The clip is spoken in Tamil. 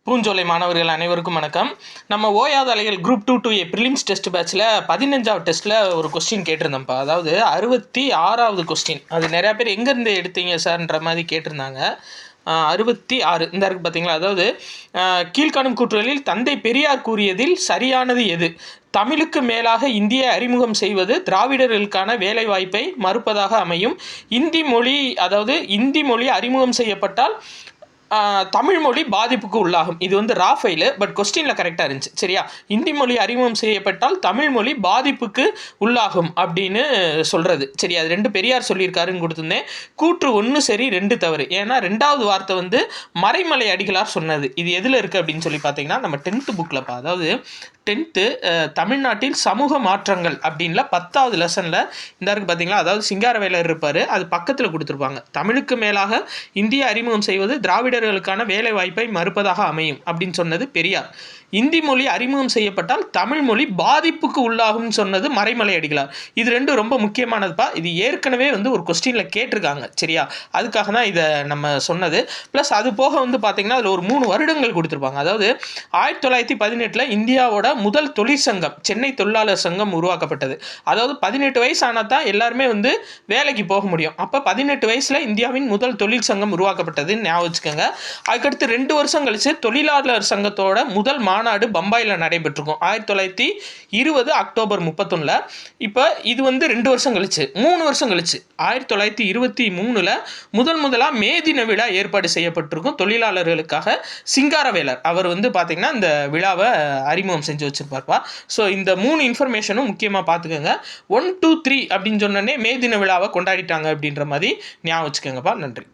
பூஞ்சோலை மாணவர்கள் அனைவருக்கும் வணக்கம். நம்ம ஓயாத அலைகள் குரூப் 2 ப்ரிலிம்ஸ் டெஸ்ட் பேட்சில் 15வது டெஸ்ட்டில் ஒரு கொஸ்டின் கேட்டிருந்தோம்ப்பா. அதாவது 66வது கொஸ்டின். அது நிறையா பேர் எங்கேருந்து எடுத்தீங்க சார்ன்ற மாதிரி கேட்டிருந்தாங்க. 66 இந்த இருக்குது பார்த்தீங்களா. அதாவது கீழ்காணும் கூற்றுகளில் தந்தை பெரியார் கூறியதில் சரியானது எது? தமிழுக்கு மேலாக இந்தியை அறிமுகம் செய்வது திராவிடர்களுக்கான வேலைவாய்ப்பை மறுப்பதாக அமையும். இந்தி மொழி அறிமுகம் செய்யப்பட்டால் தமிழ் மொழி பாதிப்புக்கு உள்ளாகும். இது வந்து ரா ஃபைலு, பட் கொஸ்டினில் கரெக்டாக இருந்துச்சு. சரியா? இந்தி மொழி அறிமுகம் செய்யப்பட்டால் தமிழ் மொழி பாதிப்புக்கு உள்ளாகும் அப்படின்னு சொல்கிறது. சரி, அது 2 பெரியார் சொல்லியிருக்காருன்னு கொடுத்துருந்தேன். கூற்று 1 சரி 2 தவறு. ஏன்னா 2வது வார்த்தை வந்து மறைமலை அடிகளார் சொன்னது. இது எதில் இருக்குது அப்படின்னு சொல்லி பார்த்தீங்கன்னா நம்ம 10th புக்கில்ப்பா. அதாவது 10th தமிழ்நாட்டில் சமூக மாற்றங்கள் அப்படின்ல 10வது லெசனில் இந்த இருக்குது பார்த்தீங்களா. அதாவது சிங்காரவேலர் இருப்பார், அது பக்கத்தில் கொடுத்துருப்பாங்க. தமிழுக்கு மேலாக இந்திய அறிமுகம் செய்வது திராவிடர்களுக்கான வேலை வாய்ப்பை மறுப்பதாக அமையும் அப்படின்னு சொன்னது பெரியார். இந்தி மொழி அறிமுகம் செய்யப்பட்டால் தமிழ் மொழி பாதிப்புக்கு உள்ளாகும் சொன்னது மறைமலை அடிகளார். இது 2 ரொம்ப முக்கியமானதுப்பா. இது ஏற்கனவே வந்து ஒரு கொஸ்டினில் கேட்டிருக்காங்க. சரியா? அதுக்காக தான் இதை நம்ம சொன்னது. ப்ளஸ் அது போக வந்து பார்த்தீங்கன்னா அதில் ஒரு 3 வருடங்கள் கொடுத்துருப்பாங்க. அதாவது 1918 இந்தியாவோட முதல் தொழிற்சங்கம் சென்னை தொழிலாளர் சங்கம் உருவாக்கப்பட்டது. அதாவது 18 வயசு ஆனால் தான் எல்லாருமே வந்து வேலைக்கு போக முடியும். அப்போ 18 வயசில் இந்தியாவின் முதல் தொழிற்சங்கம் உருவாக்கப்பட்டதுன்னு ஞாபகம் வச்சுக்கோங்க. அதுக்கடுத்து 2 வருஷம் கழிச்சு தொழிலாளர் சங்கத்தோட முதல் மாநாடு பம்பாயில் நடைபெற்றிருக்கும் 1920 அக்டோபர் 31. இப்போ இது வந்து 2 வருஷம் கழிச்சு 3 வருஷம் கழிச்சு 1923 முதலாக மே தின விழா ஏற்பாடு செய்யப்பட்டிருக்கும் தொழிலாளர்களுக்காக. சிங்காரவேலர் அவர் வந்து பார்த்தீங்கன்னா இந்த விழாவை அறிமுகம் செஞ்சு வச்சிருப்பார்ப்பா. ஸோ இந்த 3 இன்ஃபர்மேஷனும் முக்கியமாக பார்த்துக்கோங்க. 1, 2, 3 அப்படின்னு சொன்னோடனே மே தின விழாவை கொண்டாடிட்டாங்க அப்படின்ற மாதிரி ஞாபகம் வச்சுக்கோங்கப்பா. நன்றி.